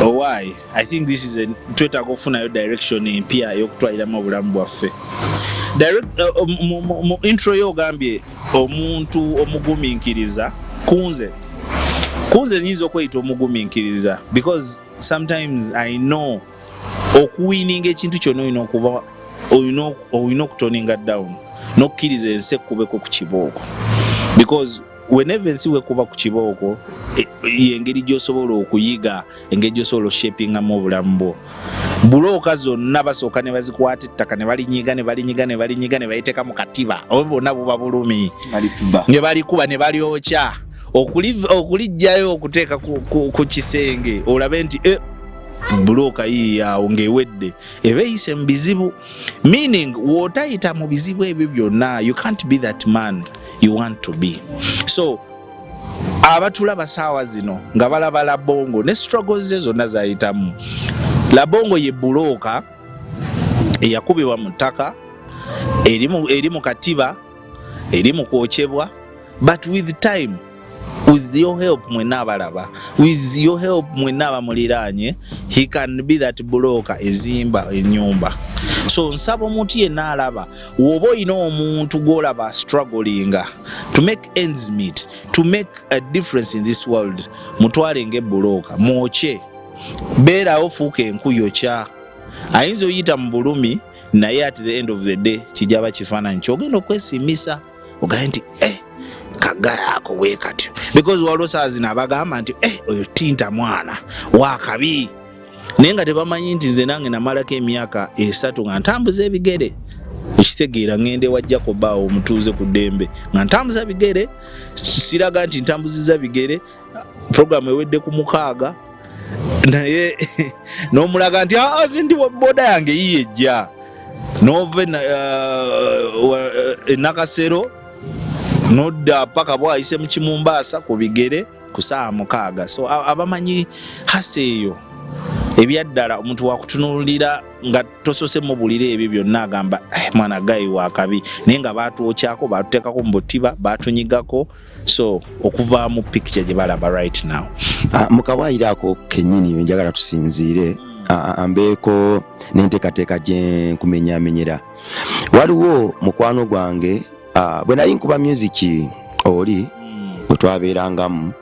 Why? I think this is a twetaaga okufunayo direction empya y'okutwaliramu obulamu bwaffe. Mu intro yo ogambye omuntu omugumiikiriza kunze nyinza okweyita omugumiikiriza because sometimes I know okuwininga ekintu kyonna olina okuba olina okutoninga down n'okkiriza ensi ekkubeko ku kibooko because whenever ensi wekuba ku kibooko engeri gy'osobola okuyiga engeri gy'osobola oshapingamu obulamu bwo bulooka zonna basooka ne bazikwata ettaka ne balinyiga ne bayiteeka mu katiba obo bonna buba bulumi ne balikuba ne balyokya okulijjayo okuteeka ku kisenge olabe nti bulooka yiiyaawo ng'ewedde eba eyise mu bizibu meaning w'otayita mu bizibu ebyo byonna you can't be that man you want to be. So abatulaba saawa zino nga balaba Rabongo ne struggles ze zonna zayitamu. Rabongo ye bulooka eyakubibwa mu ttaka eri mu katiba eri mu kwokyebwa but with time, with your help mwenna abalaba, with your help mwenna abamuliraanye, he can be that bulooka ezimba ennyumba. So nsaba omuntu yenna alaba woba olina omuntu gw'olaba strugglinga to make ends meet, to make a difference in this world, mutwale ng'ebbulooka mwokye beerawo fuuka enku yokya. Ayinza oyita mu bulumi naye at the end of the day kijaba kifaananyi kyogenda okwesimisa ogaye nti kagayako bwe katyo because waliwo saa zino abagamba nti oyo Tinta mwana wakabi naye nga tebamanyi nti nze nange namalako emyaka 3 nga ntambuza ebigere ekitegeera ngende wajjako baawo omutuuze ku ddembe nga ntambuza bigere siraga nti ntambuziza bigere programu ewedde ku 6 naye n'omulaga nti zindi boda yange yiyejja nove nakasero nodda paka bwayise mu Kimumbaasa ku bigere ku saa 6. So abamanyi haseeyo ebyaddala omuntu wakutunulira nga tosose mu bulire ebyo byonna agamba mwana gayi wakabi naye nga baatwokyako baatuteekako mu butiba baatunyigako. So okuva mu picture gye balaba right now mukawaayirako kennyini njagala tusinziire ambeeko n'enteekateeka gye nkumenyamenyera. Waliwo mukwano gwange bwe nali nkuba music oli bwe twabeerangamu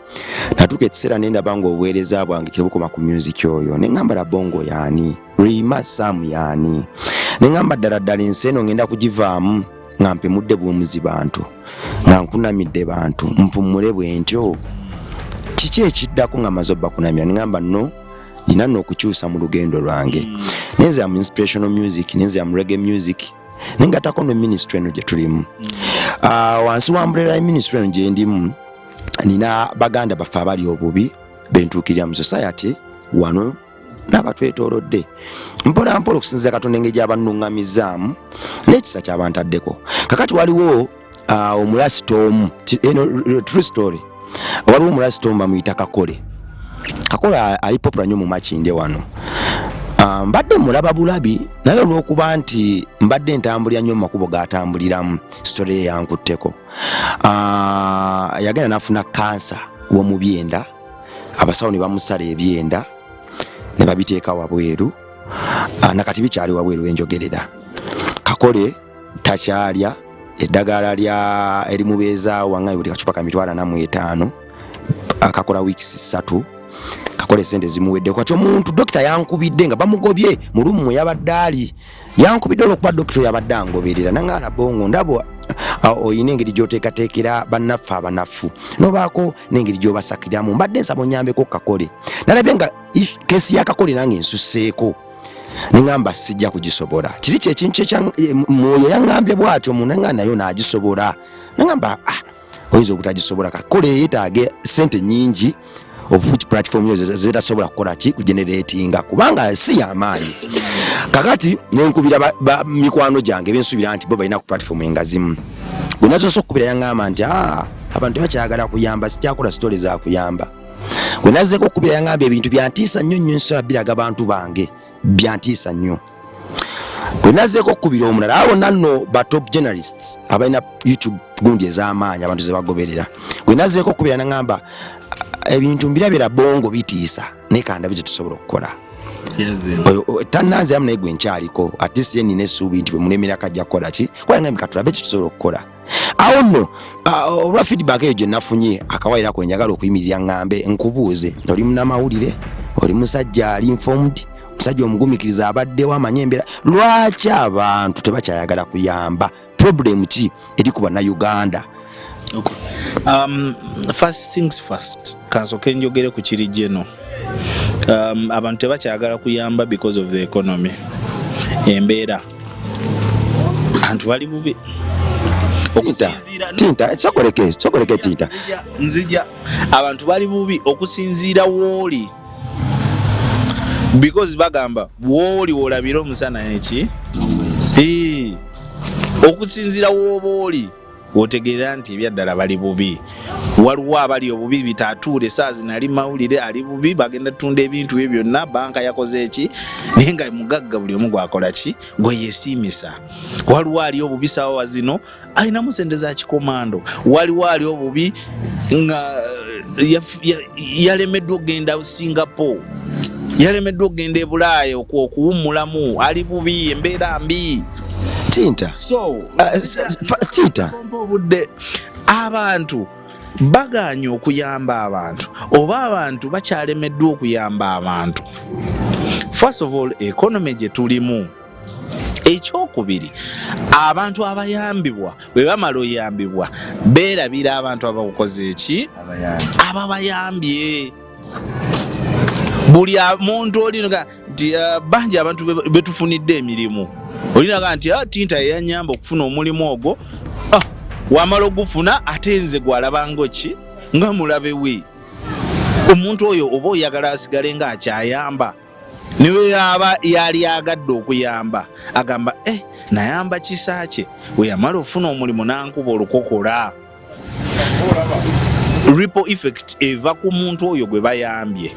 natuuka ekiseera ne ndaba ng'obuweereza bwange tebukoma ku music oyo ne ngamba Rabongo yaani Rima Sam yaani ne ngamba ddala ensi eno ngenda kugivaamu nga mpemudde bw'omuzi bantu nga nkunamidde bantu mpumule bwentyo kiki ekiddako nga maze obbakunamira ne ngamba no nina nno okukyusa mu lugendo lwange nenza mu inspirational music nenza mu reggae music nengatako no ministry eno gye tulimu wansi wa umbrella ministry eno gye ndimu nina baganda baffe abali obubi bentuukirira mu society wano n'abatwetoolodde mpola mpola okusinziza Katonda engeri gy'abannuŋŋamizaamu n'ekisa ky'abantaddeko. Kakati waliwo omulasitoomu true story, waliwo omulasitoomu bamuyita Kakole ali popular nnyo mu Makinde wano. Mbadde mulaba bulabi naye olw'okuba nti mbadde ntambulira nnyo mu makubo g'atambuliramu story ye yankutteko. Yagenda n'afuna kansa w'omu byenda, abasawo ne bamusala ebyenda ne babiteeka wabweru, nakati bikyali wabweru wenjogerera. Kakole takyalya eddagala lya erimubeeza wangaye buli kacupa ka 45 akakola weeks 3. Kakole sente zimuwedde kwati omuntu dokita yankubidde nga bamugobye mu rumu yabadde ali yankubidde olwokuba dokita yabadde angoberera nanga Rabongo ndabo oyina engeri gy'oteekateekera bannaffe abanafu nobaako n'engeri gy'obasakiramu mbadde nsaba onyambeko Kakole nalabye nga kesi ya Kakole nange nsusseeko nengamba sijja kugisobola kiri kyekintu mwoyo yangambye bw'atyo munanga nayo naagisobola nengamba oyinza obutagisobola Kakole yeetaaga sente nnyingi of which platform yo zetasobola kukola ki kugeneratinga kubanga si y'amaanyi. Kakati nenkubira mikwano gyange bensuubira nti bo balina ku platform engazimu bwe nazo okukubira yangamba nti abantu tebakyagala kuyamba sityakola stories za kuyamba bwe nazeeko okukubira yangamba ebintu byantiisa nnyo nsaba biraga abantu bange byantiisa nnyo bwe nazeeko okukubira omulala abo nanno ba top journalists abalina YouTube gundi ez'amaanyi abantu ze bagoberera bwe nazeeko okukubira nangamba ebintu mbirabira bongo bitiisa nekanda bye tusobola okukola. Tananze amna egwe nkyaliko atisi ye nina essuubi nti bwe mulemera kajja kukola ki kwanga mikatula bye tusobola okukola. Awo nno olwa feedback eyo gye nafunye akawaira kwe njagala okuyimirira ngambe nkubuuze, oli munnamawulire, oli musajja ali informed, musajja omugumikiriza abaddewo amanye embeera, lwaki abantu tebakyayagala kuyamba? Problem ki eri ku bannayuganda? Okay. First things first, kansoke njogere ku kiri jeno. Abantu tebakyagala kuyamba because of the economy. Embeera abantu bali bubi. Tinta, sokoleke Tinta. Nzija abantu bali bubi okusinziira woli. Because bagamba woli wolabira omusana eki. Okusinziira woboli wotegeera nti ebyaddala bali bubi. Waliwo abali obubi bitatuule saazi nali mawulire ali bubi bagenda tunda ebintu bye byonna banka yakoze eki nenga mugagga buli omu gwakola ki gwe yesimisa. Waliwo ali obubi sawa zino alina musente za kikomando. Waliwo ali obubi nga yalemeddwa okugenda Singapore, yalemeddwa okugenda e Bulaaya okuwummulamu, ali bubi embeera mbi. Tinta, Tinta, abantu baganye okuyamba abantu oba abantu bakyalemeddwa okuyamba abantu. First of all, economy gye tulimu. Ekyokubiri, abantu abayambibwa bwe bamala oyambibwa beerabira abantu abakoze eki ababayambye. Buli muntu olinaga nti bangi abantu betufunidde emirimu, olinaga nti Tinta yanyamba okufuna omulimu ogwo, wamala ogufuna ate nze gwalabanga ki nga mulabe we. Omuntu oyo oba oyagala asigale nga akyayamba, niwe yaba yali agadde okuyamba agamba nayamba kisa kye, we yamala ofuna omulimu nankuba olukokola. Ripple effect eva ku muntu oyo gwe bayambye.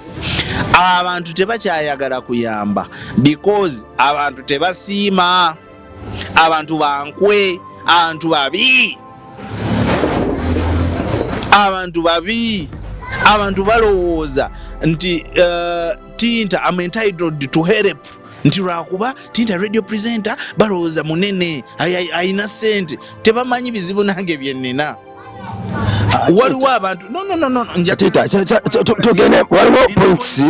Abantu tebakyayagala kuyamba because abantu tebasiima, abantu bankwe, abantu babi, abantu babi, abantu balowooza nti Tinta I'm entitled to help, nti lwakuba Tinta radio presenter balowooza munene ayina sente, tebamanyi bizibu nange byenina. Waliwo abantu no Tinta tugene waliwo points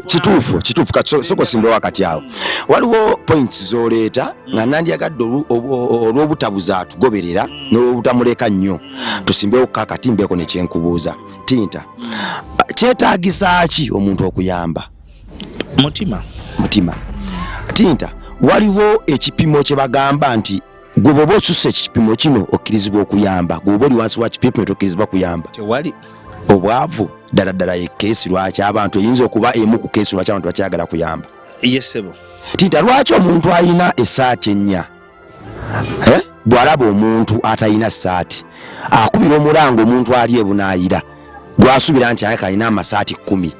kituufu kasoko simbe wakati awo. Waliwo points zoleeta nga nandyagadde olw'obutabuza atugoberera n'olw'obutamuleka nnyo tusimbewo kakati mbeeko ne kyenkubuuza. Tinta, kyetaagisa ki omuntu okuyamba? Mutima. Tinta, waliwo ekipimo kye bagamba nti gwe bw'oba osusse ekipimo kino okkirizibwa okuyamba, gwe bw'oba oli wansi wa kipimo tokkirizibwa kuyamba. Tewali obwavu ddala ekeesi lwaki abantu eyinza okuba emu ku keesi lwaki abantu bakyagala kuyamba. Yesebo. Tinta, lwaki omuntu alina essaati ennya bw'alaba omuntu atalina ssaati akubira omulango omuntu ali ebunaayira gwasuubira nti ayaka alina amasaati 10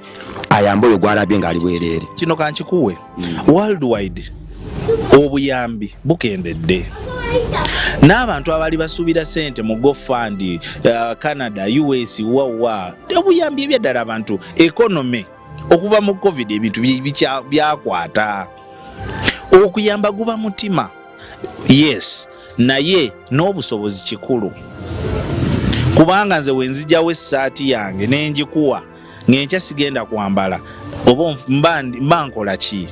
ayamba oyo gwalabye ng'ali bwereere. Kino kankikuwe worldwide obuyambi bukendedde. N'abantu abali basuubira sente mu GoFund, Canada, US, wawa obuyambi ebyaddala abantu economy okuva mu COVID ebintu byakwata. Okuyamba guba mutima, yes, naye n'obusobozi kikulu. Kubanga nze wenzijjawo essaati yange nenjikuwa ng'enkya sigenda kwambala oba mba nkola ki?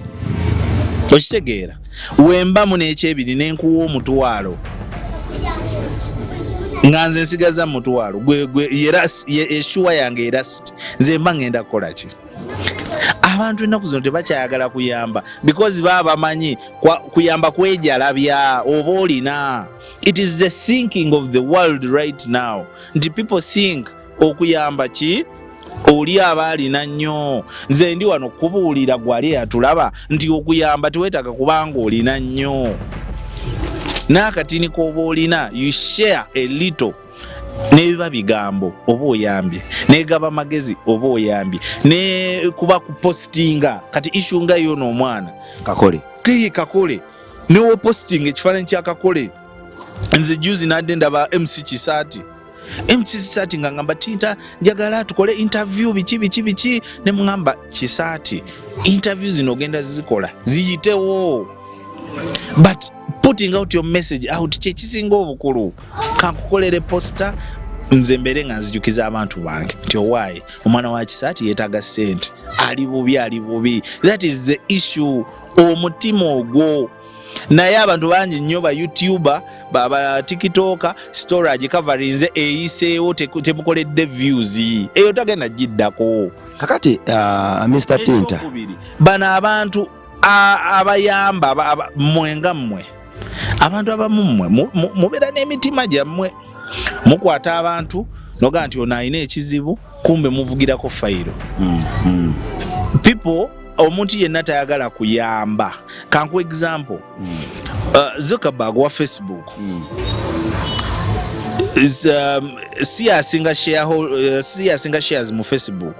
Okitegeera? Wembamu n'ekyebiri nenkuwa omutwalo nga nze nsigaza mutwalo gwe eshuwa yange erasiti nze mba ngenda kukola ki? Abantu ennaku zino tebakyayagala kuyamba because baba bamanyi kuyamba kwejalabya oba olina. It is the thinking of the world right now nti people think okuyamba ki oli abaalina nnyo. Nze ndi wano kubuulira gwali atulaba nti okuyamba teweetaaga kubanga olina nnyo. N'akatini k'oba olina you share a little nebiba bigambo oba oyambye, negaba magezi oba oyambye, ne kuba kupostinga kati issue nga yo n'omwana kakole newo posting ekifaananyi kya kakole. Nze juzi nadde ndaba MC Kisaati Kisati ngamba Tinta njagala tukole interview biki ne mngamba Kisati interviews zinogenda zikola ziyitewo, but putting out your message out kisinga obukulu. Kankukolere poster nze mbere nga nzijukiza abantu bange nti why omwana wa Kisati yetaga sente ali bubi. That is the issue. Omutima ogwo naye abantu bangi nnyo ba YouTuber baba TikToker storage coverinze eyiseewo temukoledde views eyo tagenda giddako. Kakati Mr. Tinta bana abantu abayamba mwenga mmwe abantu abamu mubeera n'emitima gyammwe mukwata abantu noga nti ono alina ekizibu kumbe muvugirako fayiro. People omuntu yenna tayagala kuyamba. Kanku example Zuckerberg wa Facebook si asinga shares mu Facebook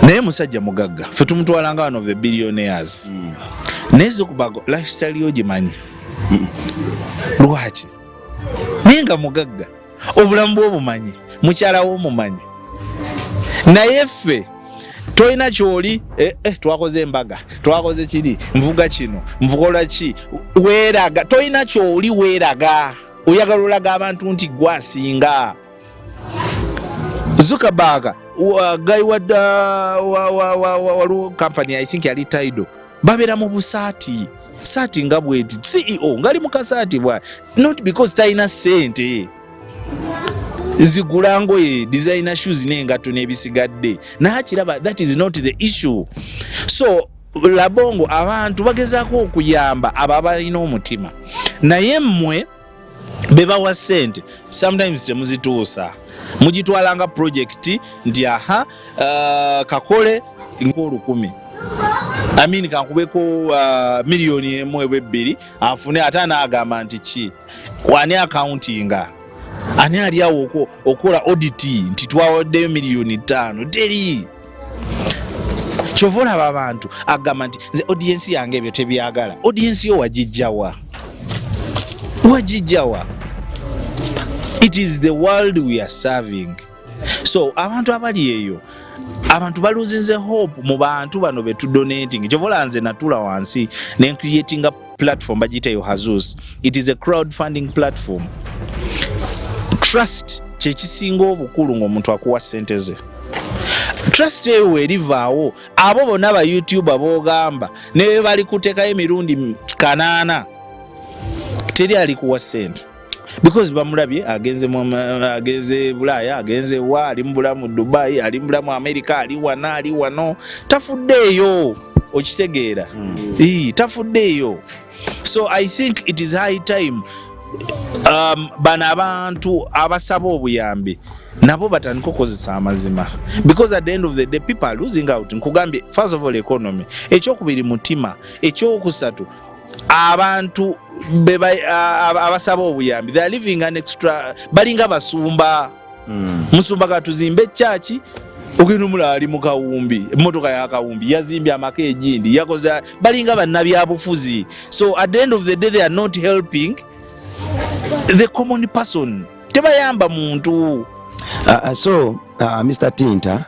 naye musajja mugagga fe tumutwalanga one of the billionaires. Naye Zuckerberg lifestyle yo gimanyi lwaki ninga mugagga obulamu bw'obumanyi mukyala w'omumanyi naye ffe toyina kyoli twakoze embaga twakoze kiri nvuga kino nvugola ki weeraga toyina kyoli weeraga oyagala olaga abantu nti gwasinga. Zuckerberg guy wa company I think yali Tidal babera mu busaati saati nga bweti CEO ngali mu kasaati bwa not because taina sente zigulango ye designer shoes n'engato n'ebisigadde nakiraba. That is not the issue. So Rabongo abantu bagezaako okuyamba ababalina omutima naye mmwe bebawa sente sometimes temuzituusa mugitwalanga project nti kakole nk'olukumi kankubeko miliyoni emu ebbiri afune ate anaagamba nti ki wani accountinga ani ali awo okola audit nti twawaddeyo miliyoni 5 teri kyovola abantu agamba nti nze audience yange ebyo tebyagala. Audience yo wagijjawa. It is the world we are serving. So abantu abali eyo abantu baluzinze hope mu bantu bano betu donating. Kyovola nze natula wansi ne creating a platform bagiteyo Hazus. It is a crowdfunding platform. Trust kyekisinga obukulu ng'omuntu akuwa sente ze. Trust eyo erivaawo abo bonna ba YouTuber boogamba ne bali kuteekayo emirundi 8 teri alikuwa sente because bamulabye agenze Bulaya agenze wa ali mu bulamu Dubai ali mu bulamu America ali wano tafuddeeyo okitegeera tafuddeeyo. So I think it is high time bana abantu abasaba obuyambi nabo batandika okukozesa amazima because at the end of the day people are losing out. Nkugambye first of all economy, ekyokubiri mutima, ekyokusatu abantu abasaba obuyambi they are living an extra balinga basumba musumba katuzimbe chachi ogenda omulala ali mu kawumbi emmotoka ya kawumbi yazimbye amaka egindi yakoza balinga bannabyabufuzi. So at the end of the day they are not helping the common person, tebayamba muntu. So Mr. Tinta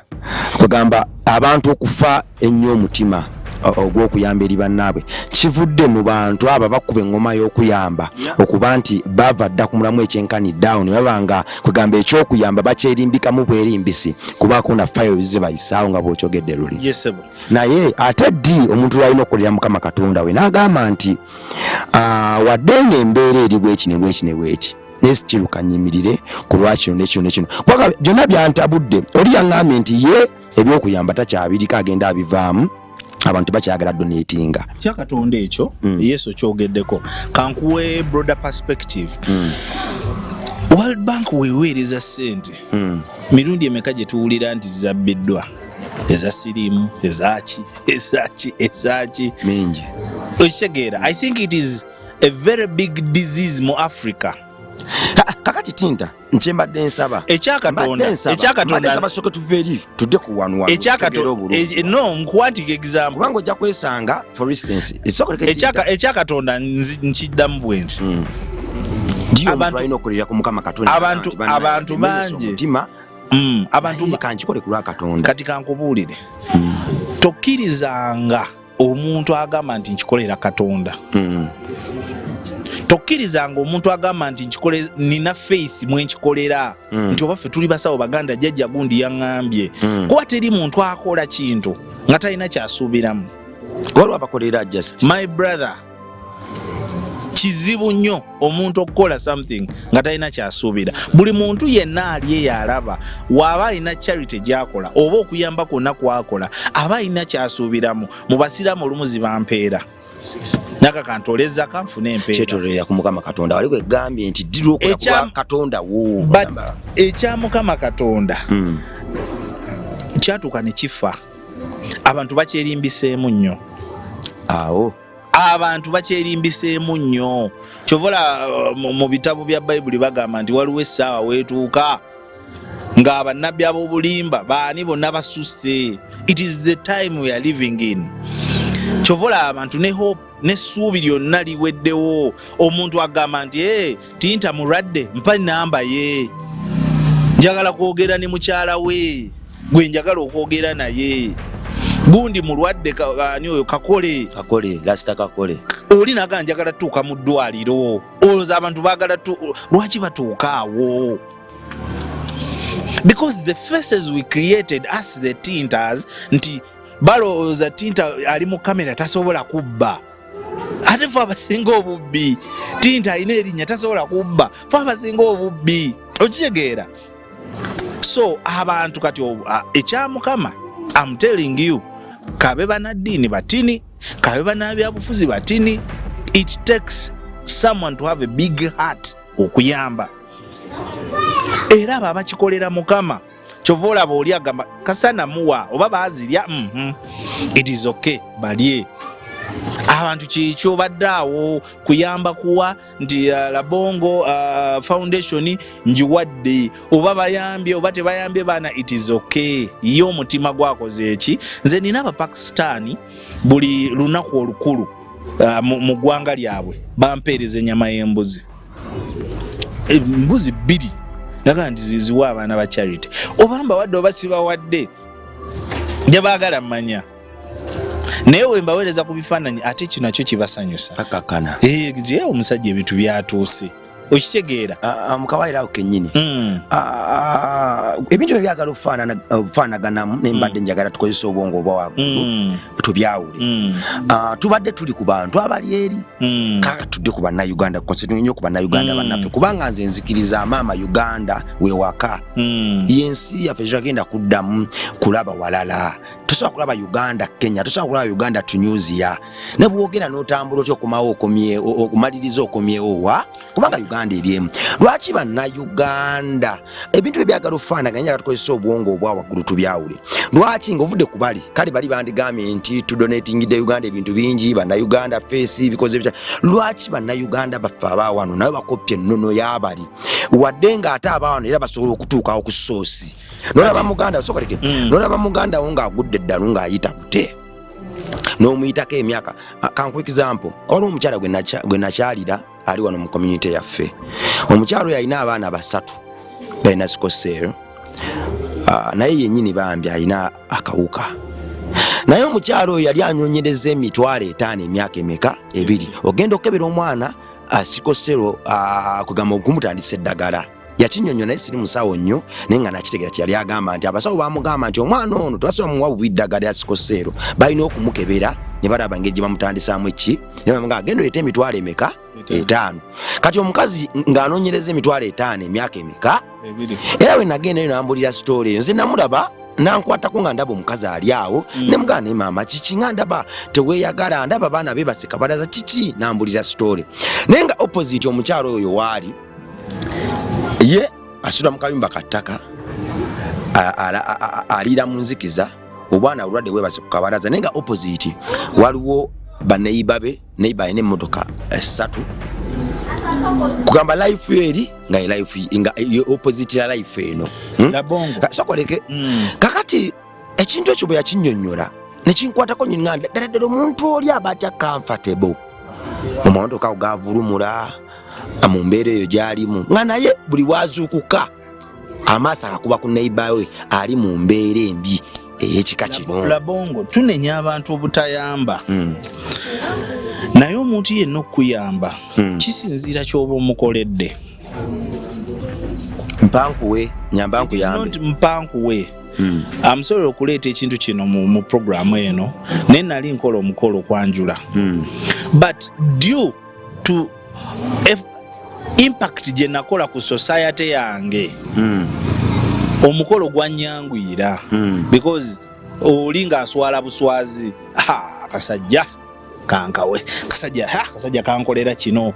kugamba abantu okufa ennyo omutima ogw'okuyamba eri bannaabwe kivudde mu bantu abo bakuba engoma y'okuyamba okuba nti bava dda ku mulamu ekyenkani down yabanga kugamba ekyokuyamba bakyerimbikamu bwerimbisi kubaako na files ze bayisaawo nga bw'okyogedde luli. Yes, naye ate ddi omuntu lwalina okukolera Mukama Katonda we n'agamba nti wadde ng'embeera eri bweki ne bweki nesikiruka nyimirire ku lwakino nekino kwaga byonna byantabudde oli yaŋŋambye nti ye ebyokuyamba takyabiriko agenda abivaamu abantu bakyagala donatinga kyakatonda ekyo Yesu kyogeddeko kankuwe broader perspective. World Bank weweereza sente mirundi emeka gye tuwulira nti zabbiddwa eza sirimu ezaki mingi okitegeera. I think it is a very big disease mu Africa. Kakati Tinta nkyembadde nsaba ekyakatonda soke tuveeri tudde ku wanu no nkuwatika example kubanga ojja kwesanga for instance ekyakatonda nkiddamu bwenti abantu alina okulira ku Mukama Katonda abantu bangi abantu kanjikole ku lwa Katonda kati kankubuulire tokkirizanga omuntu agamba nti nkikolera Katonda tokkirizanga omuntu agamba nti nina faith mwenkikolera nti obaffe tuli basawo baganda jjajja gundi yaŋŋambye kuba teri muntu akola kintu nga talina kyasuubiramu waliwo abakolera just my brother kizibu nnyo omuntu okukola something nga talina kyasuubira buli muntu yenna ali yalaba waaba alina charity gyakola oba okuyamba kwonna kwakola aba alina kyasuubiramu mu basiraamu olumu zibampeera naka kantoleza kanfune empeera kyetolera ku Mukama Katonda waliwo egambye nti ddira okola kwa Katonda wo ekya Mukama Katonda kyatuuka ne kifa abantu bakyerimbiseemu nnyo awo abantu bakyerimbiseemu nnyo kyovola mu bitabo bya Bayibuli bagamba nti waliwo essaawa weetuuka nga bannabbi ab'obulimba baani bonna basusse. It is the time we are living in. Kyovola abantu ne hope n'essuubi lyonna liweddewo. Omuntu agamba nti Tinta mulwadde mpa namba ye, njagala kwogera ne mukyala we gwe njagala okwogera naye, gundi mulwadde ani oyo kakole lasita kakole oli naga njagala tuuka mu ddwaliro. Olowooza abantu baagala lwaki batuuka awo? Because the faces we created as the Tintas nti balowooza Tinta ali mu kamera tasobola kubba. Ate fe abasinga obubbi Tinta alina erinnya tasobola kubba, fe abasinga obubbi. Okitegeera? So abantu kati ekya Mukama, I'm telling you, kabe banaddiini batini, kabe banabyabufuzi batini, it takes someone to have a big heart okuyamba. Era abo abakikolera Mukama kyova olaba oli agamba kasana muwa oba baazirya it is okay balye. Abantu kikyo baddaawo kuyamba kuwa nti Rabongo foundation njiwadde oba bayambye oba tebayambye baana, it is okay. Ye omutima gwakoze eki. Nze nina Abapakistani buli lunaku olukulu mu ggwanga lyabwe bampeereza ennyama y'embuzi, embuzi 2 naga nti ziziwa abaana ba charity. Obamba wadde oba sibawadde gye baagala mmanya, naye we mbaweereza ku bifaananyi ate kino nakyo kibasanyusa akakana. Je omusajja ebintu byatuuse, okitegeera? Mukawaayirawo kennyini ebintu ebyagala okufaanaganamu nembadde njagala tukozesa obwongo obwa waggulu tubyawule. Tubadde tuli ku bantu abali eri kaka tudde ku bannayuganda, konsetunye nnyo ku bannayuganda bannaffe, kubanga nze nzikiriza maama Uganda wewaka yensi yaffe kyagenda kuddamu kulaba walala. Tosobola kulaba Uganda Kenya, tosobola kulaba Uganda Tunisia ne bwogera n'otambula otyo okumawo okumaliriza okomyewo kubanga Uganda eryemu. Lwaki bannayuganda ebintu ebyagala okufaanaganya nga tukozesa obwongo obwa waggulu tubyawule? Lwaki ng'ovudde ku bali kale bali bandigambye nti tudonatingidde Uganda ebintu bingi, bannayuganda feesi bikoze bitya. Lwaki bannayuganda baffe abaawano nayo bakoppye ennono y'abali wadde ng'ate abaawano era basobola okutuukawo ku soosi? Nolaba Muganda sokoleke nolaba Muganda wo ng'agudde eddalu ng'ayita bute n'omuyitako emyaka. Kanku example, waliwo omukyala gwe nakyalira ali wano mu community yaffe. Omukyala oyo alina abaana 3 balina sikosero, naye yennyini bambi alina akawuka. Naye omukyala oyo yali anyonyereza emitwalo 5 emyaka emeka 2. Ogenda okebera omwana sikosero kugamba okumutandisa eddagala. Yakinyonyo naye siri musawo nnyo naye nga nakitegeera kyali agamba nti abasawo bamugamba nti omwana ono tebasobola muwa bubi ddagala ya sikosero, balina okumukebera ne balaba engeri gye bamutandisaamu eki ne bamugamba agenda oleete emitwalo emeka 5. Kati omukazi ng'anoonyereza emitwalo 5 emyaka emeka 2. Era we nagendayo n'ambulira sitooli eyo, nze namulaba nankwatako nga ndaba omukazi ali awo ne mugamba ne maama kiki nga ndaba teweeyagala, ndaba baana be baseka balaza kiki, n'ambulira sitooli. Naye nga opposite omukyalo oyo waali ye asula mu kayumba kattaka aliira mu nzikiza, obwana bulwadde bwebase ku kabalaza. Naye nga opposite waliwo baneiba be, neiba alina emmotoka 3 kugamba life eri nga life nga opposite ya life eno sokoleke. Kakati ekintu ekyo bwe yakinnyonnyola ne kinkwatako nnyini nga ddala omuntu oli aba atya comfortable mu mamotoka gavulumula mu mbeera eyo gy'alimu nga naye buli wazuukuka amaaso akakuba ku neighbor we ali mu mbeera embi ey'ekika kino. Rabongo tunenya abantu obutayamba naye omuntu yenna okuyamba kisinziira ky'oba omukoledde. Mpankuwe nyamba nkuyambe mpankuwe amusobola okuleeta ekintu kino mu programu eno naye nali nkola omukolo kwanjula but due to impact gye nakola ku society yange omukolo gwanyangwira because oli ng'aswala buswazi akasajja kankawe kasajja kankolera kino.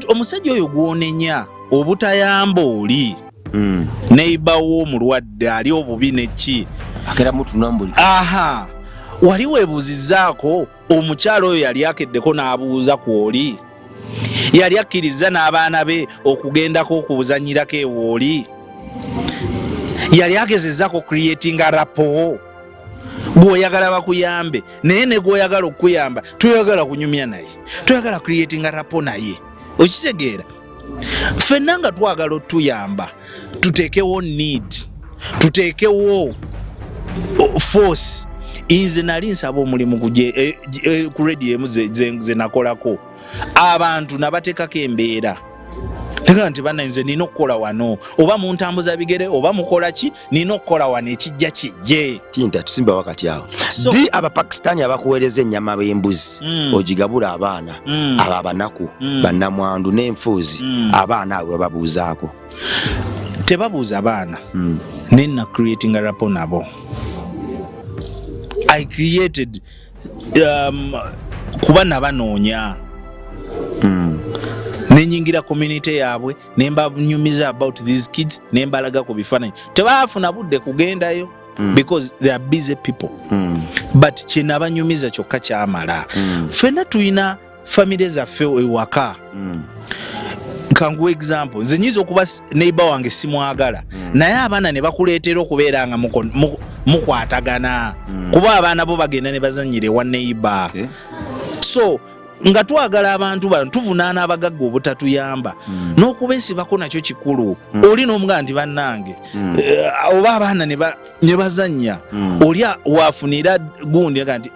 Omusajja oyo gwonenya obutayamba oli neighbor wo mulwadde ali obubi neki akera mutu nambuli wali weebuuzizaako omukyalo oyo yali akeddeko n'abuuza ku oli yali akkiriza n'abaana be okugendako okubuzanyirako ewooli yali agezezzaako creatinga rapport gw'oyagala bakuyambe naye ne gw'oyagala okuyamba toyagala kunyumya naye toyagala creatinga rapport naye okitegeera. Ffenna nga twagala otuyamba tuteekewo need tuteekewo force. Nze nali nsaba omulimu ku radio emu ze nakolako abantu nabateekako embeera tega nti bana nze nina okukola wano oba muntambuza bigere oba mukola ki nina okukola wano ekijja kijje. Tinta tusimba wakati awo di abapakistani abakuweereza ennyama b'embuzi ogigabula abaana abo abanaku bannamwandu n'enfuuzi abaana abo bababuuzaako tebabuuza abaana nina creating a rapport nabo. I created kuba nabanoonya nenyingira community yaabwe nemba nyumiza about these kids nembalaga ku bifaananyi tebaafuna budde kugendayo because they are busy people but kyenabanyumiza kyokka kyamala. Ffenna tulina family zaffe ewaka kanguwa example nze nyiza okuba neighbor wange simwagala naye abaana ne bakuleetera okubeera nga mukwatagana kuba abaana bo bagenda ne bazanyira ewa neighbor. So nga twagala abantu bano tuvunaana abagagga obutatuyamba n'okubeesibako nakyo kikulu. Oli n'omugaa nti bannange oba abaana ne bazannya oli waafunira gundi nga nti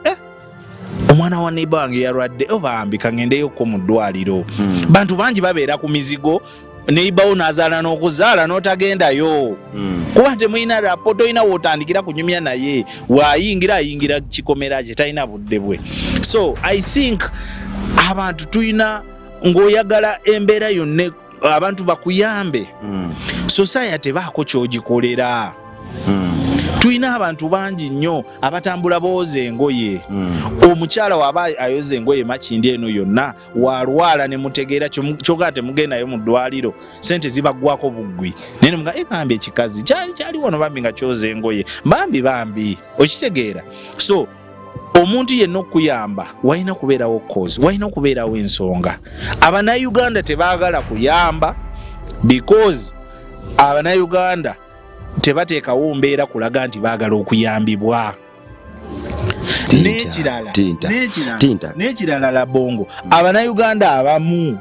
omwana wa neighbor wange yalwadde obambika ngendeyokko mu ddwaliro. Bantu bangi babeera ku mizigo neighbor wo n'azaala n'okuzaala n'otagendayo kuba temulina rapport olina wootandikira kunyumya naye ayingira kikomera kye talina budde bwe. So I think abantu tulina ng'oyagala embeera yonna abantu bakuyambe society baako kyogikolera. Tulina abantu bangi nnyo abatambula booza engoye omukyala waba ayoza engoye makindi eno yonna walwala ne mutegeera kyokka temugendayo mu ddwaliro sente zibaggwako buggwi naye nemuga bambi ekikazi kyali wano bambi nga kyoza engoye bambi okitegeera. So omuntu yenna okuyamba walina kubeerawo cause walina okubeerawo ensonga. Abannayuganda tebaagala kuyamba because Abannayuganda tebateekawo mbeera kulaga nti baagala okuyambibwa. N'ekirala Rabongo Abannayuganda abamu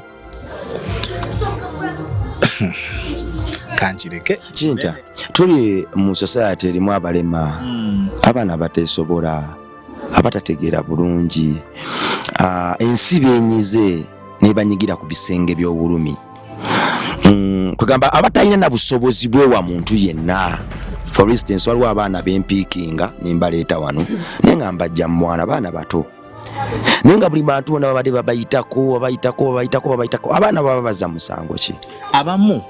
kankireke Tinta tuli mu society erimu abalema abaana bateesobola abatategeera bulungi ensi benyize nebanyigira ku bisenge by'obulumi kugamba abatalina na busobozi bwewa muntu yenna. For instance waliwo abaana bempiikinga nimbaleeta wano naye nga mbajja mu mwana baana bato naye nga buli bantu bonna babadde babayitako abaana baba bazza musango ki. Abamu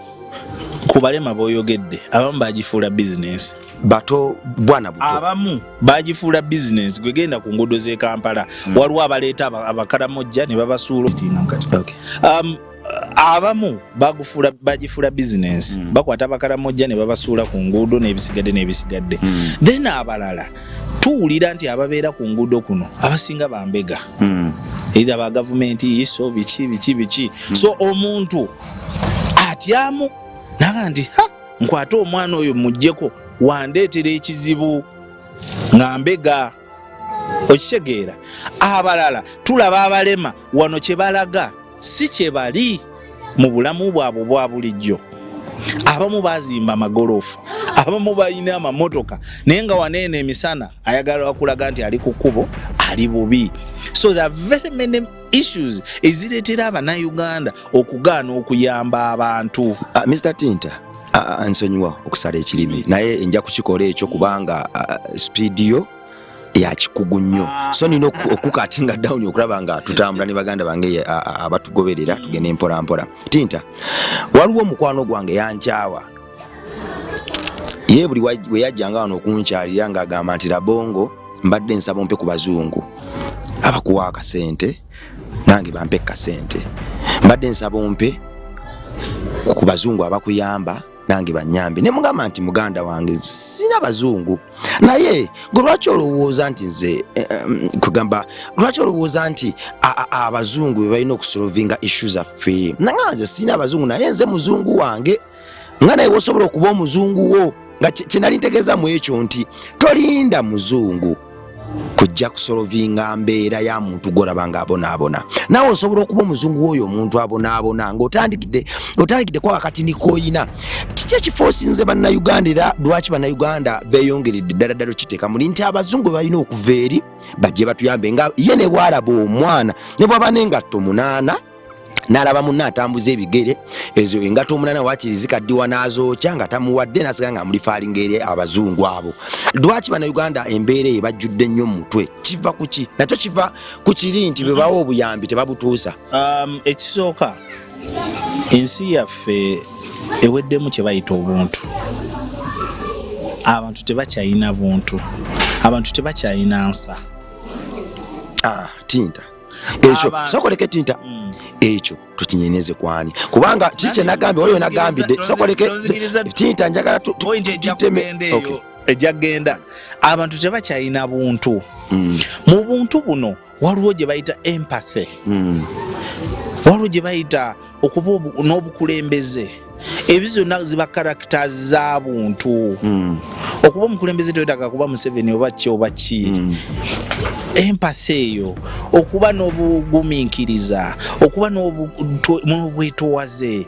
ku balema b'oyogedde abamu bagifuula business bato bwana buto abamu bagifuula business gwegenda ku nguudo z'e Kampala waliwo abaleeta abakaramojja ne babasuula abamu bagifuula business bakwata abakaramojja ne babasuula ku nguudo n'ebisigadde then abalala tuwulira nti ababeera ku nguudo kuno abasinga bambega either ba gavumenti iso biki so omuntu atyamu naga nti nkwata omwana oyo mujjeko wandeetera ekizibu nga mbega okitegeera. Abalala tulaba abalema wano kye balaga si kye bali mu bulamu bwabwe obwa bulijjo. Abamu bazimba amagorofa, abamu balina amamotoka, naye nga waneene emisana ayagala okulaga nti ali ku kkubo ali bubi. So there are very many issues ezireetera Abannayuganda okugaana okuyamba abantu. Mr. Tinta, nsonyiwa okusala ekirimi naye nja kukikola ekyo kubanga speedi yo ya kikugu nnyo. So nina okukatinga down okulaba nga tutambula ne baganda bange abatugoberera tugende mpola mpola. Tinta, waliwo omukwano gwange yankyawa. Ye buli we yajjanga wano okunkyalira ng'agamba nti Rabongo mbadde nsaba mpe ku bazungu abakuwa akasente nange bampe kasente. Mbadde nsaba mpe ku bazungu abakuyamba nange banyambe. Ne mugamba nti muganda wange sina bazungu. Naye lwaki olowooza nti nze kugamba lwaki olowooza nti abazungu be balina okusolvinga issues zaffe? Nanga nze sina abazungu naye nze muzungu wange. Nga naye osobola okuba omuzungu wo nga kye nali ntegeeza mu ekyo nti tolinda muzungu kujja kusolvinga mbeera ya muntu gw'olabanga abonaabona. Nawe osobola okuba omuzungu w'oyo omuntu abonaabona ng'otandikidde kwa akatini k'oyina. Kiki ekifo osinze Bannayuganda era lwaki Bannayuganda beeyongeredde ddala kiteeka muli nti abazungu balina okuva eri bajje batuyambe nga ye ne bw'alaba omwana ne bw'aba n'engatto 8 n'alaba munne atambuza ebigere ezo engatto 8 waakiri zikaddiwa n'azookya nga tamuwadde n'asiga nga mulifaalinga eri abazungu abo. Lwaki Bannayuganda embeera eyo bajjudde nnyo mu mutwe? Kiva ku ki? Nakyo kiva ku kiri nti bwe bawa obuyambi tebabutuusa. Ekisooka ensi yaffe eweddemu kye bayita obuntu. Abantu tebakyayina buntu, abantu tebakyayina nsa. Tinta ekyo sokoleke Tinta ekyo tukinyeneze kwani kubanga kiki nagambye waliwo nagambidde sokoleke Tinta njagala tuteme ejagenda. Abantu tebakyayina buntu. Mu buntu buno waliwo gye bayita empathy, waliwo gye bayita okuba n'obukulembeze. Ebyo zonna ziba characters za buntu. Okuba omukulembeze toyetaaga kuba Museveni oba ki oba ki. Empathy eyo, okuba n'obugumiikiriza, okuba n'obwetoowaze.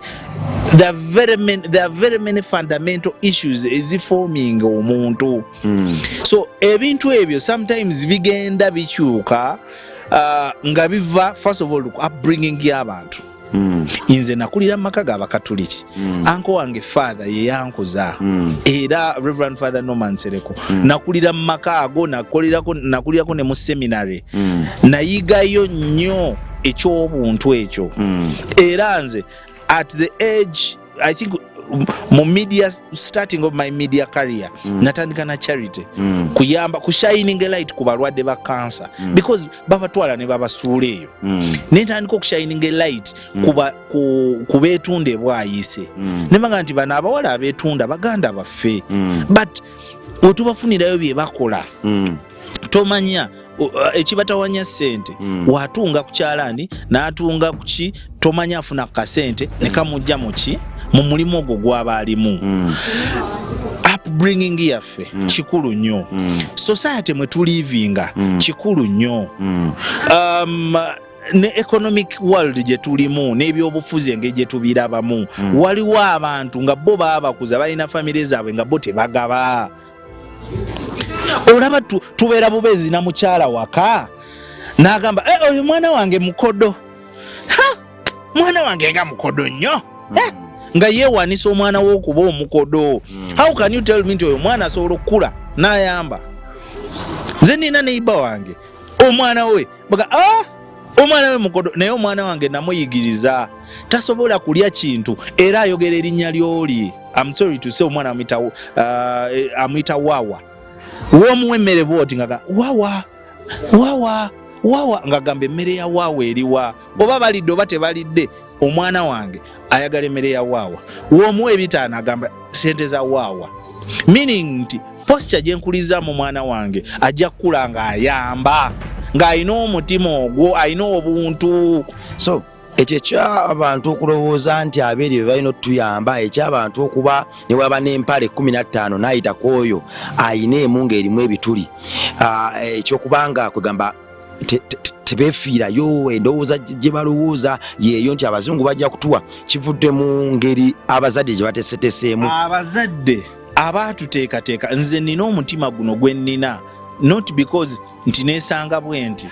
There are very many fundamental issues eziforming omuntu. So ebintu ebyo sometimes bigenda bikyuka nga biva first of all upbringing y'abantu. Inze nakulira maka g'Abakatuliki. Anko wange father ye yankuza. Era Reverend Father Norman Sereko. Nakulira maka ago nakulirako ne mu seminary. Nayigayo nnyo eky'obuntu ekyo. Era nze at the age I think starting of my media career natandika na charity kuyamba ku shining a light ku balwadde ba cancer because babatwala ne babasuula eyo netandika ku shining a light ku beetunde bwayise ne baga nti bana abawala abeetunda baganda baffe but otubafunirayo bye bakola tomanya ekibatawanya sente watunga ku kyalani n'atunga ku ki tomanya afuna kasente ne kamujja mu ki mu mulimu ogwo gw'aba alimu. Upbringing yaffe kikulu nnyo. Society mwe tulivinga kikulu nnyo. Ne economic world gye tulimu n'ebyobufuzi engeri gye tubirabamu waliwo abantu nga bo baba bakuza balina famire zaabwe nga bo tebagaba. Olaba tubeera bubezi na mukyala waka n'agamba oyo mwana wange mukodo. Mwana wange nga mukodo nnyo. Nga yeewanisa omwana w'okuba omukodo. How can you tell me nti oyo mwana asobola okukula n'ayamba? Nze nina neiba wange omwana we baga omwana we mukodo naye omwana wange namuyigiriza tasobola kulya kintu era ayogera erinnya ly'oli. I'm sorry to say omwana amuyita wawa. W'omuwa emmere bw'oti nga wawa ngagamba emmere ya waawa eriwa oba balidde oba tebalidde omwana wange ayagala emmere ya waawa. W'omuwa ebitaano agamba sente za waawa, meaning nti posture gye nkuliza mu mwana wange ajja kukula ng'ayamba ng'alina omutima ogwo alina obuntu. So ekyo ekyabantu okulowooza nti abeeri be balina otuyamba, ekyabantu okuba ne waba n'empale 15 n'ayita ku oyo ayina emu ng'erimu ebituli, ekyokubanga kwegamba tebefiirayo endowooza gye balowooza yeeyo nti abazungu bajja kutuwa kivudde mu ngeri abazadde gye bateeseteeseemu. Abazadde abaatuteekateeka nze nina omutima guno gwe nnina not because nti neesanga bwe nti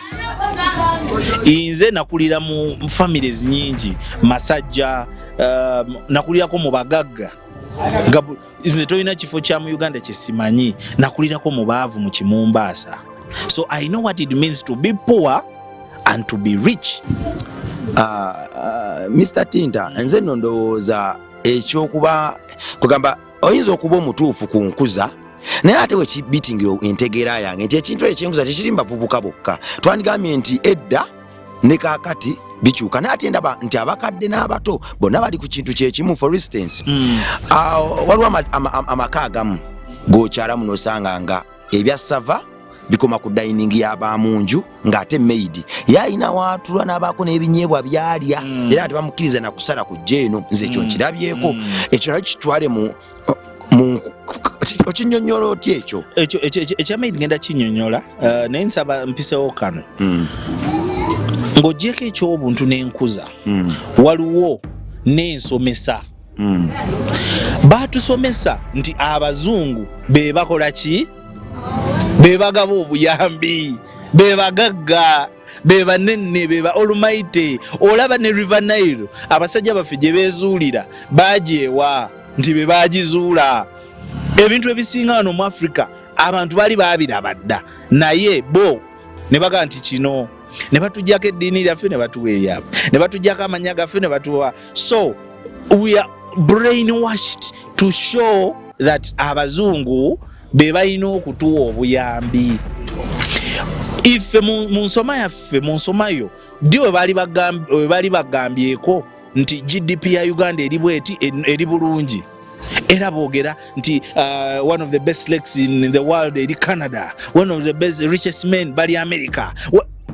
nze nakulira mu families nyingi masajja nakulirako mu bagagga nze tolina kifo kya mu Uganda kyesimanyi nakulirako mu baavu mu Kimumbaasa. So I know what it means to be poor and to be rich. Mr. Tinta, nze nno ndowooza ekyokuba kugamba oyinza okuba omutuufu ku nkuza naye ate wekibitingiro entegeera yange nti ekintu ekyenkuza tekiri mbavubuka bokka. Twandigambye nti edda ne kaakati bikyuka naye ate ndaba nti abakadde n'abato bonna bali ku kintu kyekimu. For instance waliwo amaka agamu g'okyalamu n'osanga nga ebya sava bikoma ku dining y'abamunju ng'ate maid yalina waatulwa n'abaako n'ebinyeebwa byalya era ate bamukkiriza na kusala ku jjeeno. Nze ekyo nkirabyeko ekyo nakyo kitwale mu okinyonnyola otya ekyo ekya maid ngenda kinyonnyola naye nsaba mpisewo kano ng'oggyeko eky'obuntu n'enkuza waliwo n'ensomesa. Baatusomesa nti abazungu be bakola ki? Be bagaba obuyambi, be bagagga, be banene, be ba Almighty. Olaba ne River Nile abasajja baffe gye beezuulira baajeewa nti be baagizuula. Ebintu ebisinga wano mu Africa abantu bali baabiraba dda naye bo ne baga nti kino ne batuggyako eddiini lyaffe ne batuwa eryabwe ne batuggyako amanya gaffe ne batuwa. So we are brainwashed to show that abazungu be balina okutuwa obuyambi. Ife mu nsoma yaffe mu nsomayo ddi we baali bagambyeko nti GDP ya Uganda eri bweti eri bulungi era boogera nti one of the best lakes in the world eri Canada, one of the best richest men bali America.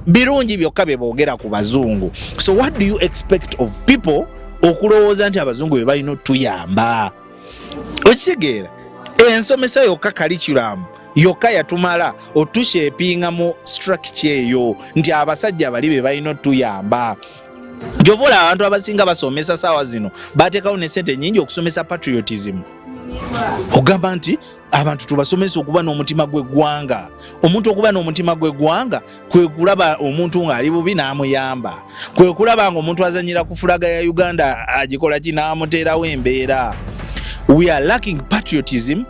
Birungi byokka be boogera ku bazungu. So what do you expect of people okulowooza nti abazungu be balina otuyamba? Okitegeera ensomesa yokka curriculum yokka yatumala otushepinga mu structure eyo nti abasajja bali be balina otuyamba. Jovola abantu abasinga basomesa sawa zino bateekawo ne sente nyingi okusomesa patriotism. Ogamba nti abantu tubasomesa okuba n'omutima gw'eggwanga. Omuntu okuba n'omutima gw'eggwanga kwe kulaba omuntu ng'ali bubi n'amuyamba, kwe kulaba ng'omuntu azanyira ku fulaga ya Uganda agikola ki n'amuteerawo embeera. We are lacking patriotism.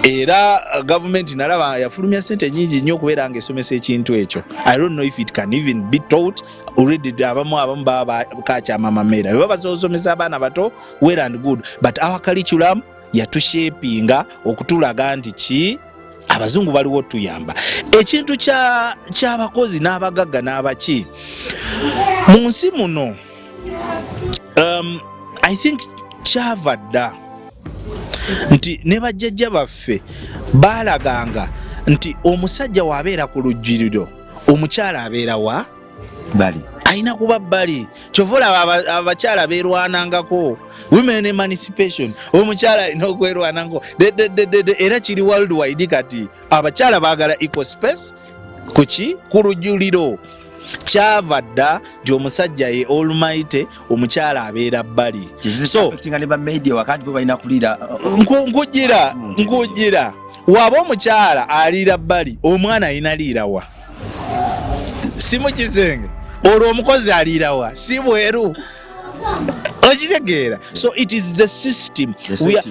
Era government nalaba yafulumya sente nyingi nnyo okubeera ng'esomesa ekintu ekyo. I don't know if it can even be taught already. Abamu baba kakyama mamera baba basomesa abaana bato well and good, but our curriculum yatushapinga okutulaga nti ki abazungu baliwo tuyamba. Ekintu ky'abakozi n'abagagga n'abaki mu nsi muno I think kyava dda nti ne bajjajja baffe baalaganga nti omusajja waabeera ku lujjiriro omukyala abeera wa bali aina kuba bali. Kyovola abakyala beerwanangako women emancipation omukyala alina okwerwanangako era kiri worldwide kati abakyala baagala equal space kuki ku lujjuliro. Kyava dda nti omusajja ye Almighty omukyala abeera bbali. So nkujjira waba omukyala aliira bbali omwana ayina liirawa si mu kisenge olwo omukozi aliirawa si bweru. Okitegeera? So it is the system.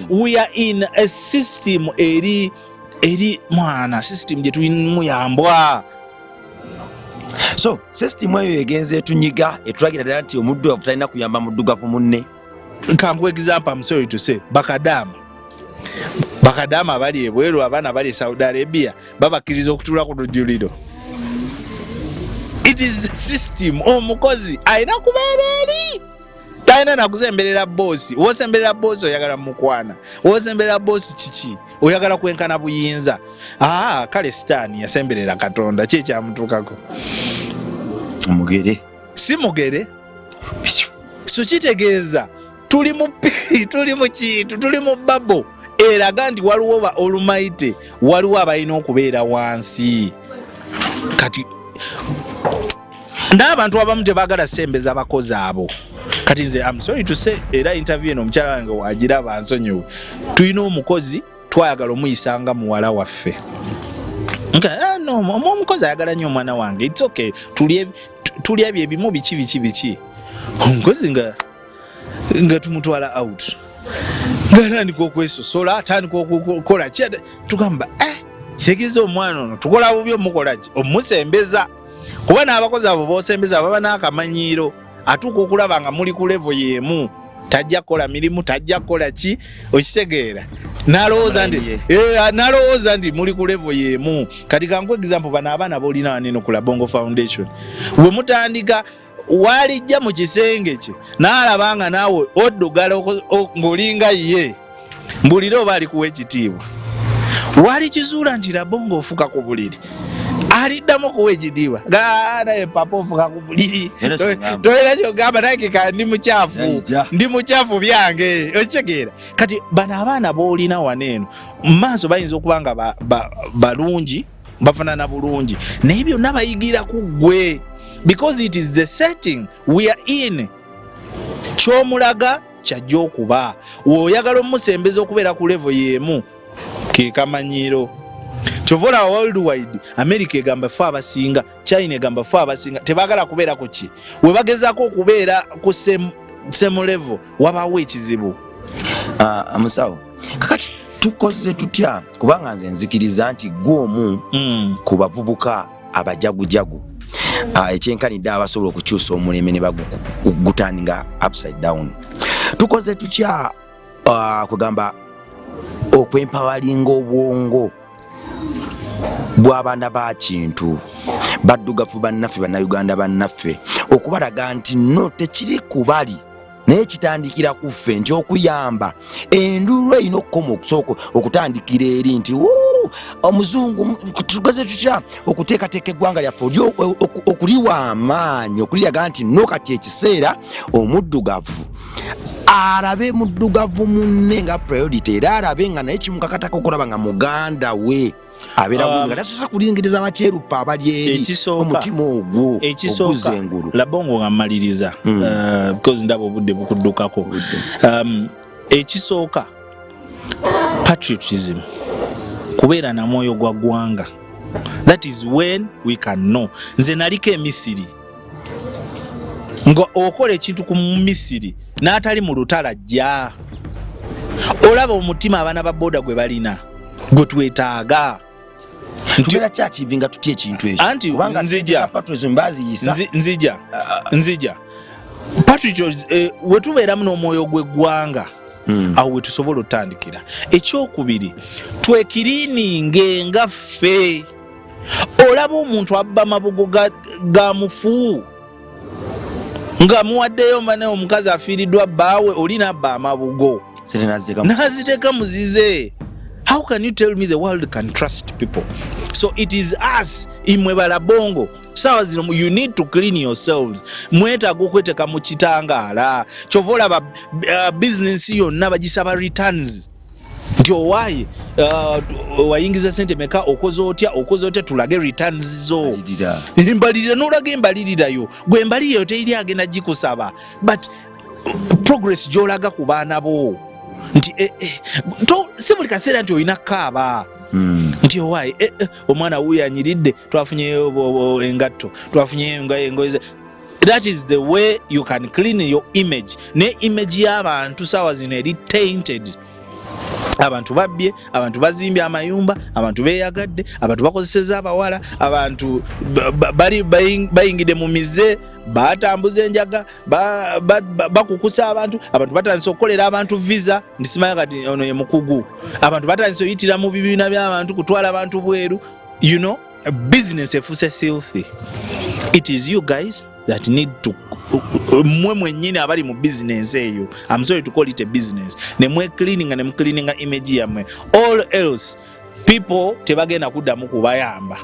We are in a system eri mwana system gye tuyinmuyambwa. So system eyo egenze etunyiga etulagira ddala nti omuddu talina kuyamba muddugavu munne. Kangu example, I'm sorry to say, bakadama abali ebweru abaana bali Saudi Arabia babakkiriza okutuula ku lujjuliro. It is the system. Omukozi alina kubeera eri talina nakuzemberera boosi. Wosemberera boosi oyagala mukwana, wosemberera boosi kiki oyagala kwenkana buyinza. Kale sitaani yasemberera Katonda ki ekyamutuukako? Mugere si mugere. So kitegeeza tuli mu kintu, tuli mu babo eraga nti waliwo ba Almighty, waliwo abalina okubeera wansi. Kati n'abantu abamu tebagala sembeza abakozi abo. Kati nze I'm sorry to say era interview eno omukyala wange wagira bansonyiwe. Tulina omukozi twayagala omuyisanga muwala waffe. No, omukozi ayagala nnyo omwana wange. It's okay. Tulya ebimu biki. Omukozi nga tumutwala out. Ng'atandika okwesosola, atandika okukola ki tugamba kyegiza omwana ono tukola bubi omukola ki omusembeza. Kuba n'abakozi abo b'osembeza baba n'akamanyiiro atuuka okulaba nga muli ku level y'emu tajja kukola mirimu tajja kukola ki okitegeera n'alowooza nti muli ku level y'emu. Kati kankuwa example bano abaana b'olina waneno ku Rabongo Foundation we mutandika walijja mu kisenge kye n'alaba nga naawe oddugala ng'olinga ye mbulire oba alikuwa ekitiibwa wali kizuula nti Rabongo ofuka ku buliri aliddamu kuwa ekitiibwa naye papa ofuka ku buliri toyera kyogamba naye keka ndi mukyafu byange okitegeera. Kati bano abaana b'olina waneeno mu maaso bayinza okuba nga balungi bafaanana bulungi naye byonna bayigira ku ggwe because it is the setting we are in. Kyomulaga kyajja okuba w'oyagala omusembeza okubeera ku level y'emu ke kamanyiiro. Kyovola worldwide America egamba ffe abasinga, China egamba ffe abasinga tebaagala kubeera ku ki we bagezaako okubeera ku same level wabaawo ekizibu. Omusawo kakati tukoze tutya kubanga nze nzikiriza nti gw'omu ku bavubuka abajagujagu ekyenkanidde abasobola okukyusa omuleme ne bagutandinga upside down. Tukoze tutya kugamba okwempawalinga obwongo bw'abaana ba kintu baddugavu bannaffe bannayuganda bannaffe okubalaga nti no tekiri kubali naye kitandikira ku ffe nti okuyamba endulu erina okukoma okusooka okutandikira eri nti omuzungu tukoze tutya okuteekateeka eggwanga lyaffe okuliwa amaanyi okuliraga nti no kati ekiseera omuddugavu arabe muddugavu munne nga priority era arabe nga naye kimukakatako okulaba nga muganda we abeera bulungi nga tasobola kulingiriza abakyerupa abali eri omutima ogwo oguza engulu. Rabongo nga mmaliriza because ndaba obudde bukuddukako. Ekisooka patriotism kubeera na mwoyo gwa ggwanga. That is when we can know. Nze naliko Emisiri nga okola ekintu ku Misiri n'atali mu lutala jja olaba omutima abaana ba boda gwe balina gwe twetaaga tubeera kyakivinga tutya ekintu ekyo anti nzija patriotism we tubeeramu n'omwoyo gw'eggwanga awo we tusobola otandikira. Ekyokubiri twekiriininge nga ffe olaba omuntu abba mabugo ga mufu nga muwaddeyo mane omukazi afiiriddwa bbaawe olina abba amabugo naziteeka muzize. How can you tell me the world can trust people? So it is us imwe Rabongo sawa zino you need to clean yourselves mwetaaga okweteeka mu kitangaala kyovola business yonna bagisaba returns nti owaaye wayingiza sente meka okoze otya tulage returns zo embalirira n'olaga embalirirayo gwe embalirirayo teyiri agenda gikusaba but progress gy'olaga ku baana bo nti si buli kaseera nti olina kaaba nti owaaye omwana wuuyo anyiridde twafunyeyo engatto twafunyeyo engoye. That is the way you can clean your image. Ne image y'abantu sawa zino eri tainted. Abantu babbye, abantu bazimbye amayumba, abantu beeyagadde, abantu bakozeseza abawala, abantu bali bayingide mu mize, batambuza enjaga, bakukusa abantu batandise okukolera abantu visa, ndisimanya kati ono ye mukugu. Abantu batandise oyitira mu bibiina by'abantu kutwala abantu bweru. You know, business efuse filthy. It is you guys that need to mwe nyine abali mu business eyo. I'm sorry to call it a business. Ne mwe cleaning image yamwe. All else people tebagenda kuddamu kubayamba.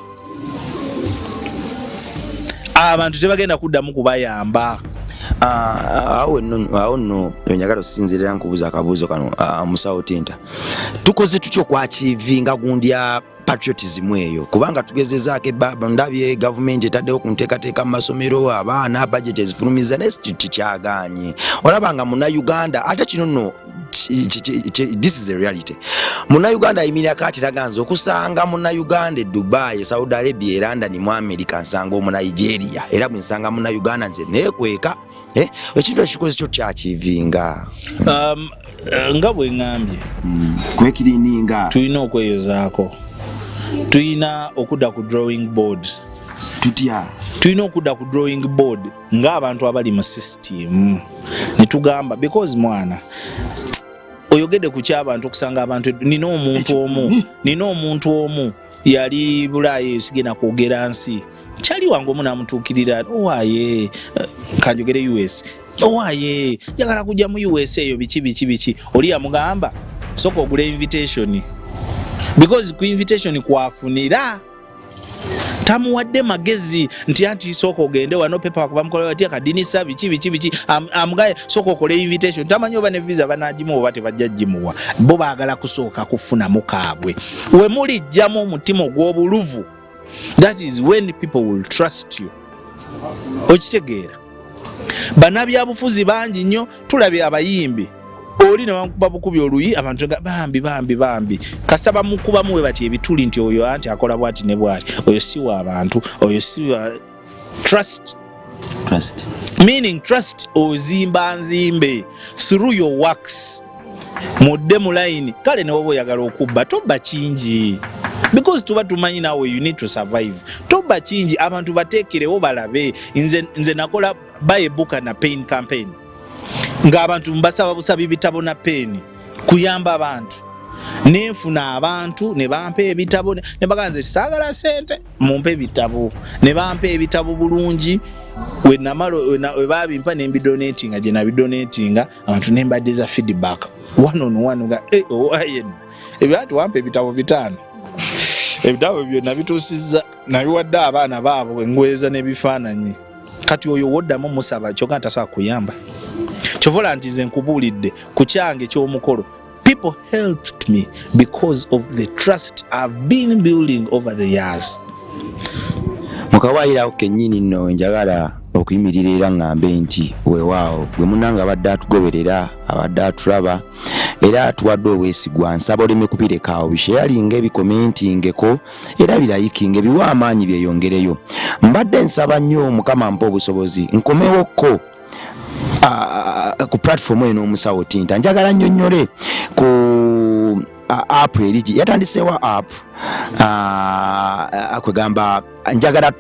Abantu tebagenda kuddamu kubayamba. Awo no njagala osinzirira nkubuza akabuuzo kano Omusawo Tinta. Tukoze tutyo kwachivinga gundya patriotism eyo kubanga tugezezaako baba ndabye government etaddeho ku nteekateeka mu masomero abaana budget ezifulumiza naye tikyaganye olabanga munnayuganda ate kino nno this is a reality munnayuganda ayimirira kati raganza okusanga munnayuganda e Dubai Saudi Arabia e London mu America nsanga omu Nigeria era bwe nsanga munnayuganda nze neekweka ekintu ekikoze kyo kyakivinga nga bwe ngambye kwekirininga tulina okweyozaako tulina okudda ku drawing board tutya tulina okudda ku drawing board ng'abantu abali mu system ne tugamba because mwana oyogedde ku ky'abantu okusanga abantu nina omuntu omu yali Bulaayi sigenda kwogera nsi kyali wange omu namutuukirira owaye kanjogere US owaye njagala kujja mu US eyo biki oli yamugamba sooka ogula invitation because ku invitation kwafunira tamuwadde magezi nti anti sooka ogende wano pepa bamukola bati akadinisa biki amugaye sooka okole invitation tamanyi oba ne visa banagimu oba tebajja gimuwa bo baagala kusooka kufuna mukaabwe we mulijjamu omutima ogw'obuluvu that is when people will trust you okitegeera bannabyabufuzi bangi nnyo tulabye abayimbi oli ne bamukuba bukubi oluyi abantu bambi kasita bamukubamu we bati ebituli nti oyo anti akola bwati ne bwati oyo si wa abantu oyo si wa trust meaning trust ozimba nzimbe through your works mudde mu line kale ne woba oyagala okubba tobba kingi because tuba tumanyi nawe you need to survive tobba kingi abantu bateekerewo balabe nze nakola buy a book na pain campaign ng'abantu mbasaba busabi bitabo na peni kuyamba abantu nenfuna abantu ne bampa ebitabo ne baganze saagala sente mumpe ebitabo ne bampa ebitabo bulungi we babimpa ne mbidonatinga gye nabidonatinga abantu ne mbaddiza feedback one on one nga owayen ebyatu wampa ebitabo 5 ebitabo byo nabituusizza nabiwadde abaana baabo engweza n'ebifaananyi kati oyo woddamu musaba kyokka ntasobola kuyamba chovola nti nze nkubulidde ku kyange ky'omukolo people helped me because of the trust I've been building over the years mukawaayirawo kennyini nno njagala okuyimirira era ngambe nti weewaawo gwe munanga abadde atugoberera abadde atulaba era atuwadde obwesigwa nsaba oleme kubirekaawo bisheyalinga ebikomentingeko era birayikinga biwa amaanyi byeyongereyo mbadde nsaba nnyo mukama mpa obusobozi nkomewokko ku platform eno Omusawo Tinta njagala nnyonnyole ku app erigi yatandisewa app kwegamba njagala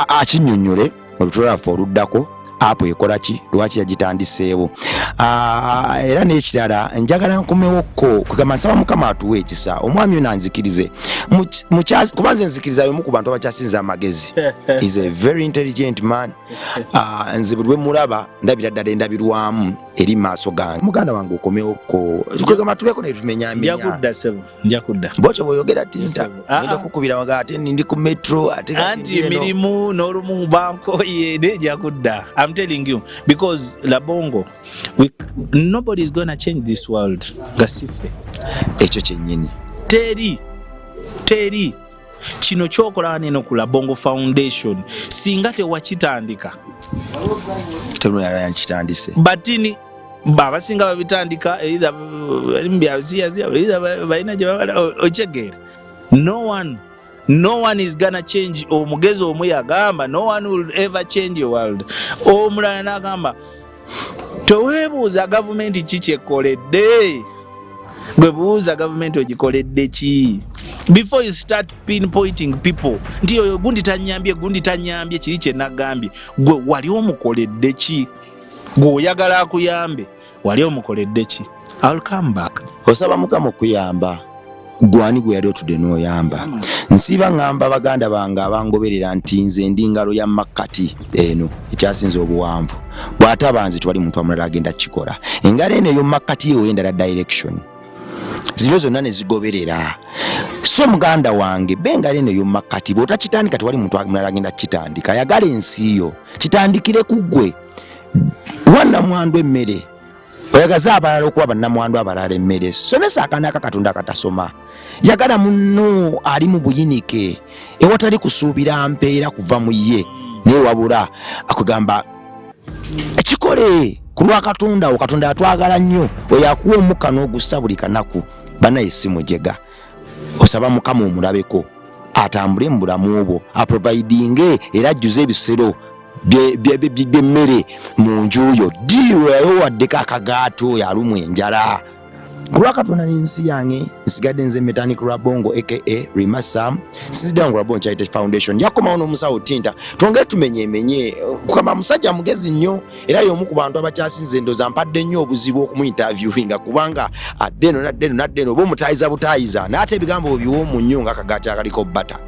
akinnyonnyole olutulafu oluddako app ekola ki lwaki yagitandiseewo era n'ekirala njagala nkomewokko kwegamba nsaba mukama atuwe ekisa omwami ono anzikirize kuba nze nzikiriza y'omu ku bantu abakyasinza amagezi is a very intelligent man nze buli lwe mulaba ndabira ddala endabirwamu eri maaso gange muganda wange okomewokko kwegamba tuleko ne tumenyamenya njakudda bwotyo bw'oyogera Tinta ngenda kukubira waga ate ndi ku metro ate anti emirimu n'olumu banko ye njakudda I'm telling you because Rabongo nobody is going to change this world gasife ekyo kyennyini teri kino kyokola neno ku Rabongo Foundation singa tewakitandika temulala yakitandise batini baba singa babitandika either byaziyazia either bayina gye babala okyegera no one is gonna change omugezi omu yagamba no one will ever change your world omulala n'agamba teweebuuza gavumenti ki kyekoledde gwe buuza gavumenti ogikoledde ki before you start pinpointing people nti oyo gundi tanyambye kiri kye nagambye gwe wali omukoledde ki gwe oyagala akuyambe wali omukoledde ki I'll come back osaba mukama okuyamba gwani gwe yali otudde n'oyamba nsiba ngamba baganda bange abangoberera nti nze ndi ngalo ya makati eno ekyasinze obuwanvu bw'atabanze twali muntu amulala agenda kikola engalo eno ey'omakati yo endala direction zino zonna ne zigoberera so muganda wange bengalo eno ey'omakati bw'otakitandika tewali muntu amulala agenda kitandika ayagala ensi yo kitandikire ku ggwe wanna mwandu emmere oyagaza abalala okuba bannamwandu abalala emmere somesa akaana Katonda katasoma yagala munno ali mu buyinike ewatali kusuubira mpeera kuva mu ye naye wabula akugamba kikole ku lwa Katonda Katonda atwagala nnyo oyo akuwa omukka n'ogussa buli kanaku banaye si mujega osaba Mukama omulabeko atambule mu bulamu bwo aprovidinge era ajjuze ebisero by'emmere mu nju yo diirwayo waddeko akagaato yalumwa enjala ku lwa Katonda n'ensi yange nsigadde nze Mechanic Rabongo aka Rimasam Sizidde Rabongo Charity Foundation yakomawo n'Omusawo Tinta twongere tumenyemenye kukama musajja mugezi nnyo era y'omu ku bantu abakyasinze ndoza mpadde nnyo obuzibu okumuinterviewinga kubanga addeno bomutayiza butayiza n'ate ebigambo biwoomu nnyo nga akagaati akaliko bata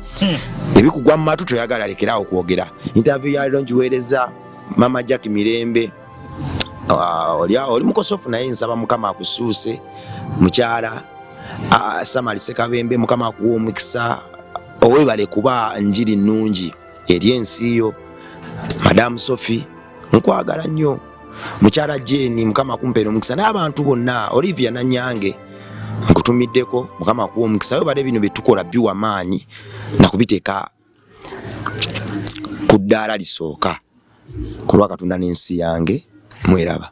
ebikugwa mu matu toyagala lekerawo kwogera interview ya lero ngiweereza Mama Jack Mirembe oli mukosofu naye nsaba Mukama akusuuse mukyala Samali Sekabembe Mukama akuwa omukisa owebale kuba njiri nnungi eri ensi yo Madam Sophie nkwagala nnyo mukyala Jane Mukama akumpeera omukisa n'abantu bonna Olivia Nanyange nkutumiddeko Mukama akuwa omukisa webale bino byetukola biwa maanyi nakubiteeka ku ddaala lisooka ku lwa Katonda n'ensi yange mweraba